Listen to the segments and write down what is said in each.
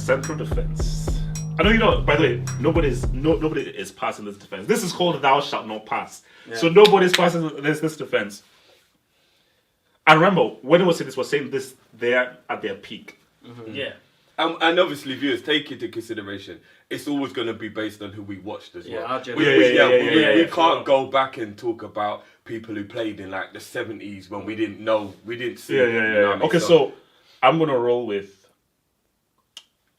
central defense. I know you know. By the way, nobody is passing this defense. This is called "Thou shalt not pass." Yeah. So nobody's passing this defense. And remember, when it was saying this, was saying this there at their peak. Mm-hmm. Yeah. And obviously, viewers, take into consideration, it's always going to be based on who we watched as well. We can't go back and talk about people who played in like the 70s when we didn't see. Okay, so I'm going to roll with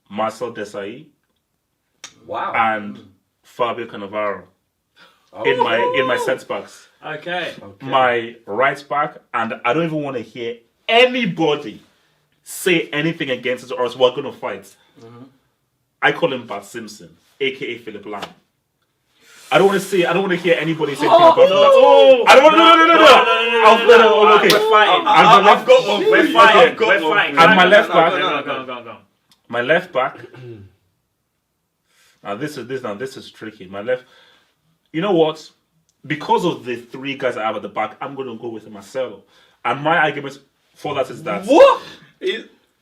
Marcel Desailly. Wow. And Fabio Cannavaro in my centre backs. Okay. My right back, and I don't even want to hear anybody say anything against it, or else we're going to fight. Mm-hmm. I call him Bart Simpson, aka Philipp Lahm. I don't want to hear anybody say anything about that. I don't want no. Okay. We're fighting. I've got one. We're fighting. And my left back. Go. My left back. Now this is tricky. My left. You know what? Because of the three guys I have at the back, I'm going to go with Marcelo. And my argument for that is that what?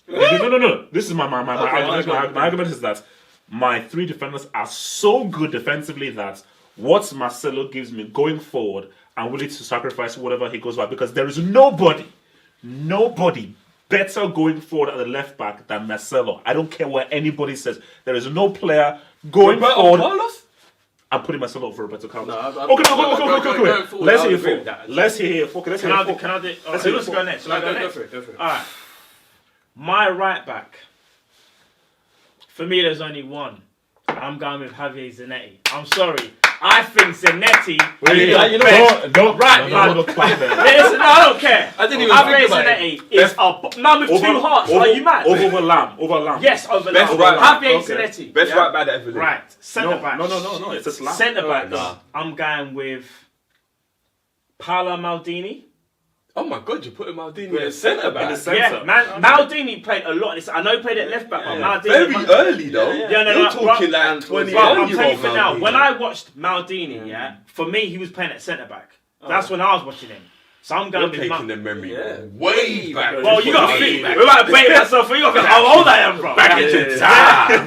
No. This is my argument. My argument is that my three defenders are so good defensively that what Marcelo gives me going forward, I'm willing to sacrifice whatever he goes by, because there is nobody better going forward at the left back than Marcelo. I don't care what anybody says. There is no player going forward. Carlos? I'm putting Marcelo over Roberto Carlos. No, okay. Let's hear your four. Let's hear your four. Can I do? Let's go next. Go for it. All right. My right back. For me, there's only one. I'm going with Javier Zanetti. I'm sorry. I think Zanetti. Don't right. No, I don't care. I didn't even think about it. Zanetti is a man with two hearts. Are you mad? Over Lahm. Yes, over Lahm. Javier Zanetti. Best right back ever. Right. Centre back. No. It's just Lahm. Centre back. Nah. I'm going with Maldini. Oh my God, you're putting Maldini at centre back. Yeah, Maldini played a lot. I know he played at left back, but Maldini very early though. You're talking like 20. I'm telling you for now. When I watched Maldini, for me he was playing at centre back. That's when I was watching him. So I'm going with taking the memory way back. Well, you got to think. We're about to bait myself. You got to think how old I am, bro. Back into time.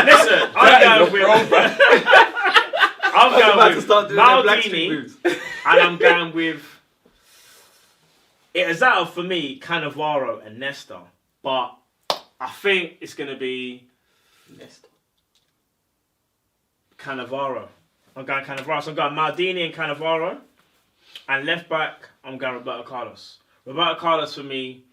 Listen, I'm going with Maldini, and I'm going with. It is out for me, Cannavaro and Nesta, but I think it's going to be Nesta. Cannavaro. I'm going Cannavaro. So I'm going Maldini and Cannavaro. And left back, I'm going Roberto Carlos. Roberto Carlos for me,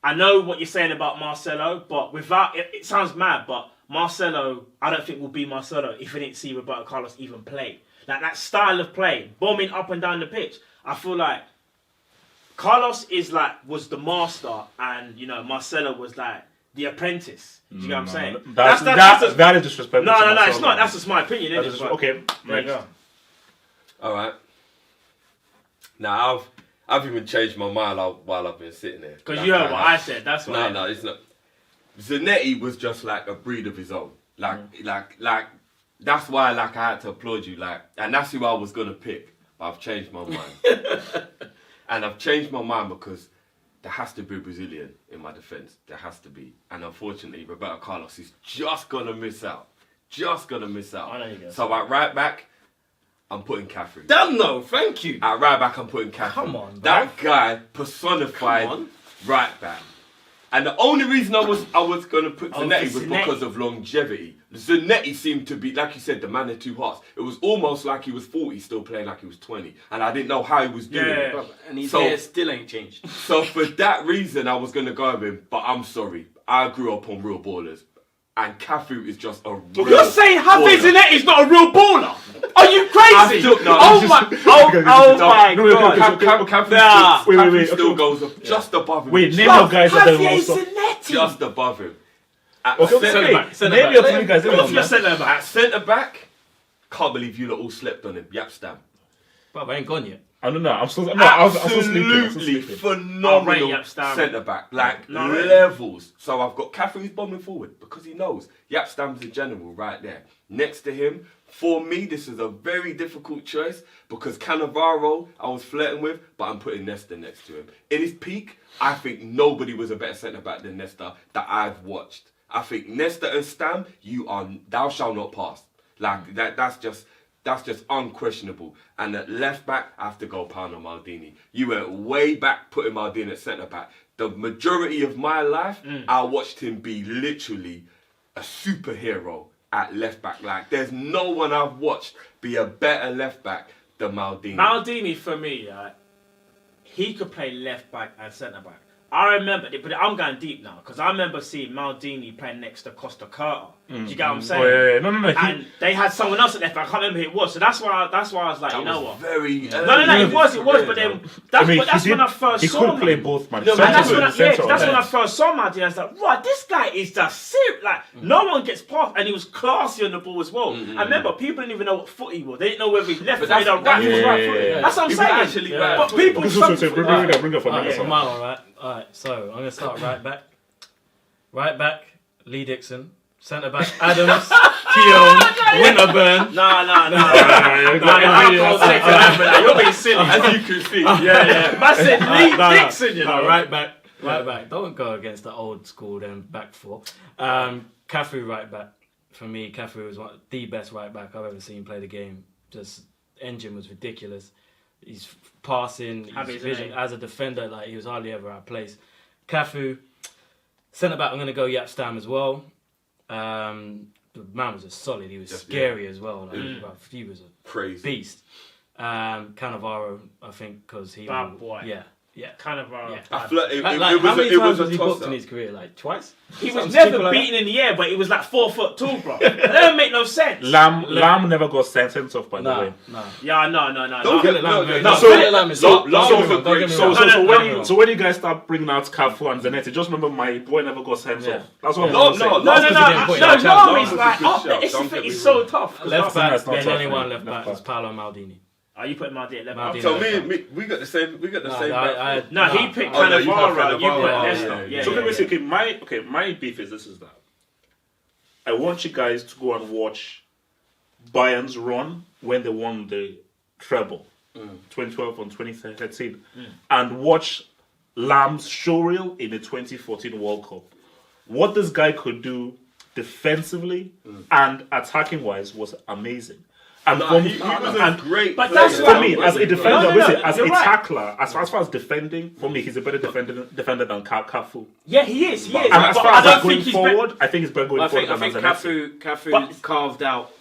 I know what you're saying about Marcelo, but without, it sounds mad, but Marcelo, I don't think will be Marcelo if we didn't see Roberto Carlos even play. Like that style of play, bombing up and down the pitch. I feel like Carlos was the master, and Marcelo was like the apprentice. Do you get what I'm saying? That is disrespectful. No, it's not. That's just my opinion, isn't it? Okay, there you go. All right. Now I've even changed my mind while I've been sitting there. Because you heard what I said. That's why. No, it's not. Zanetti was just like a breed of his own. Like that's why I had to applaud you. And that's who I was gonna pick. But I've changed my mind. And I've changed my mind because there has to be a Brazilian in my defence. There has to be. And unfortunately, Roberto Carlos is just going to miss out. I know you go. So at right back, I'm putting Caffrey. Damn no, thank you. At right back, I'm putting Caffrey. Come on, bro. That guy personified right back. And the only reason I was going to put Zanetti was because of longevity. Zanetti seemed to be, like you said, the man of two hearts. It was almost like he was 40, still playing like he was 20. And I didn't know how he was doing it. And his hair still ain't changed. So for that reason, I was going to go with him. But I'm sorry. I grew up on real ballers. And Cafu is just a real You're saying Javier Zanetti is not a real baller? Are you crazy? Oh my God. Cafu still goes up just above him. Wait, name your guys that are most just above him. Name your three guys. At centre back, can't believe you lot all slept on him. Yapstam. But I ain't gone yet. I don't know. I'm still sleeping. Absolutely phenomenal centre back, levels. So I've got Cafu who's bombing forward because he knows Yapstam's the general right there. Next to him, for me, this is a very difficult choice because Cannavaro I was flirting with, but I'm putting Nesta next to him. In his peak, I think nobody was a better centre back than Nesta that I've watched. I think Nesta and Stam, thou shalt not pass. Like that's just unquestionable. And at left back, I have to go Paolo Maldini. You went way back putting Maldini at centre back. The majority of my life, I watched him be literally a superhero at left back. Like there's no one I've watched be a better left back than Maldini. Maldini for me, he could play left back and centre back. I remember, but I'm going deep now because I remember seeing Maldini playing next to Costa Curta. Do you get what I'm saying? Oh, yeah. No. And they had someone else at left back. I can't remember who it was. So that's why I was like, That you know was what? Very No, it was. But then that's when I first he saw could him. play both, man. No, And that's when Central, I first saw Maldini. I was like, right, this guy is just serious. Like, no one gets past. And he was classy on the ball as well. I remember people didn't even know what foot he was. They didn't know whether he left footed or right. He was right footed. That's what I'm saying. Actually, But people Bring up for Alright, me. so mine, alright, so I'm gonna start right back. Right back, Lee Dixon. Centre back, Adams, Keown, Winterburn. You're being silly. as you can see. Yeah. I said Lee Dixon, you know. Right back. Don't go against the old school then back four. Cafu right back. For me, Cafu was the best right back I've ever seen play the game. Just engine was ridiculous. He's passing, his vision as a defender, like he was hardly ever out of place. Cafu, centre back, I'm going to go Yap Stam as well. The man was solid. He was scary as well. Like, he was a Crazy beast. Cannavaro, I think, because he Bad boy. Yeah. Cannavaro. Yeah. I feel like it how many was times a was he booked toss in his career? Like twice? He was Something never stupid like beaten in the air, but he was like 4 foot tall, bro. That don't make no sense. Lamb never got sentenced off, by the way. No. Yeah, no. Don't get So when you guys start bringing out Cafu and Zanetti, just remember my boy never got sent off. That's what I'm saying. No, it's so tough. Left back, back, there's there's only only one one left back. It's Paolo Maldini. Are you putting Maldini at left back? So we got the same. We got the same. He picked Oh, no, you have Cannavaro. You put Cannavaro. Nesta. Yeah. So basically, my beef is that I want you guys to go and watch Bayern's run when they won the treble, 2012 and 2013, and watch Lamb's showreel in the 2014 World Cup. What this guy could do defensively and attacking wise was amazing. And He was a great. But player. that's for me, as a defender, as a you're right. tackler, as far as defending, for me, he's a better defender than Cafu. Yeah, he is. And as far as going forward, I think he's better going forward I think than Zanetti. Cafu carved out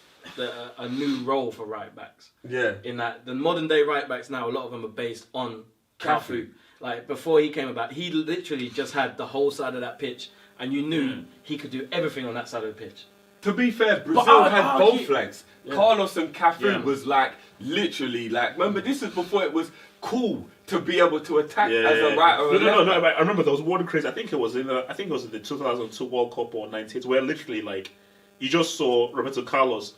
a new role for right backs. Yeah. In that the modern day right backs now, a lot of them are based on Cafu. Like before he came about, he literally just had the whole side of that pitch, and you knew he could do everything on that side of the pitch. To be fair, Brazil I had argue- both flags. Carlos and Cafu was like literally like. Remember, this is before it was cool to be able to attack as a right or a left. No. I remember there was one craze. I think it was in the 2002 World Cup or 98, where literally like you just saw Roberto Carlos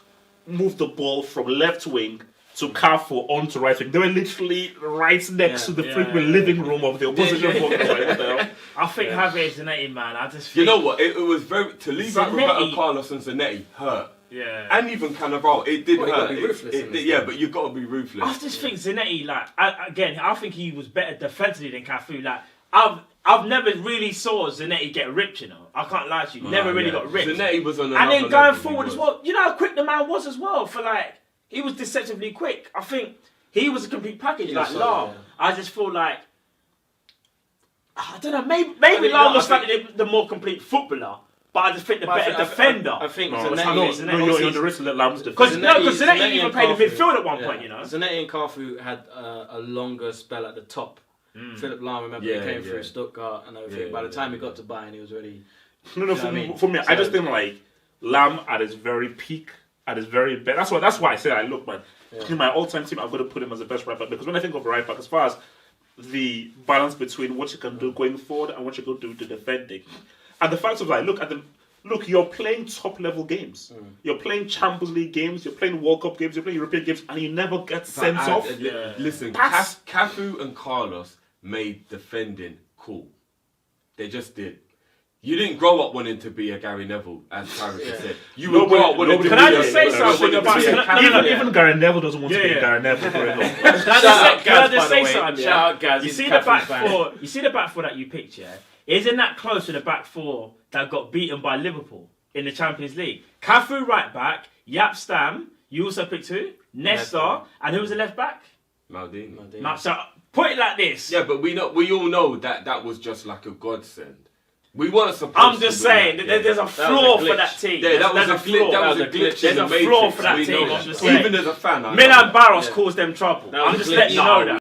move the ball from left wing to Cafu onto right wing. They were literally right next to the freaking living room of the opposition. I think Javier Zanetti, man. I just think... You know what? It was very to leave out Roberto Carlos and Zanetti hurt. Yeah. And even Cannavaro, it did You hurt. gotta be ruthless in this Yeah, game. but you got to be ruthless. I just think Zanetti, like, I think he was better defensively than Cafu. Like, I've never really saw Zanetti get ripped, you know. I can't lie to you. Never really got ripped. Zanetti was on And another then going level, he forward was. as well, you know how quick the man was as well. For like, he was deceptively quick. I think he was a complete package. Like Lahm, I just feel like I don't know. Maybe Lahm was slightly the more complete footballer, but I just think the better defender. I think No, Zanetti. you're on the risk to let Lamb's Because defend. Zanetti even and played the Cafu- midfield at one point, you know. Zanetti and Cafu had a longer spell at the top. Philipp Lahm, remember, he came through Stuttgart and everything. By the time he got to Bayern, he was already... For me, I just think like Lamb at his very peak, at his very best. That's why I say look, man. In my all-time team, I'm going to put him as the best right back because when I think of right back, as far as the balance between what you can do going forward and what you can do to defending, and the fact of like, look, you're playing top-level games. You're playing Champions League games. You're playing World Cup games. You're playing European games, and you never get sent off. Listen, Pass. Cafu and Carlos made defending cool. They just did. You didn't grow up wanting to be a Gary Neville, as Tyreek said. You Nobody- grew up wanting to be Can I a- just say you something wanted to about- be a can I- captain. Even Gary Neville doesn't want to be Yeah. Gary Neville for enough. Can I Shout just out say Gaz, by the way. something? Shout out Gaz, You he's see the captain back fan. four. You see the back four that you picked, yeah? Isn't that close to the back four that got beaten by Liverpool in the Champions League? Cafu right back, Yap Stam. You also picked who? Nesta, and who was the left back? Maldini. Now, so put it like this. Yeah, but we all know that was just like a godsend. We weren't supposed I'm to just win saying that that game. there's a was flaw a for glitch. that team. Yeah, that was There's a glitch. That was a glitch in There's the a matrix. flaw for that We team. know I'm that. just saying. Even as a fan, I know Milan that. Barros Yeah. caused them trouble. That was I'm a just glitch. letting you know that.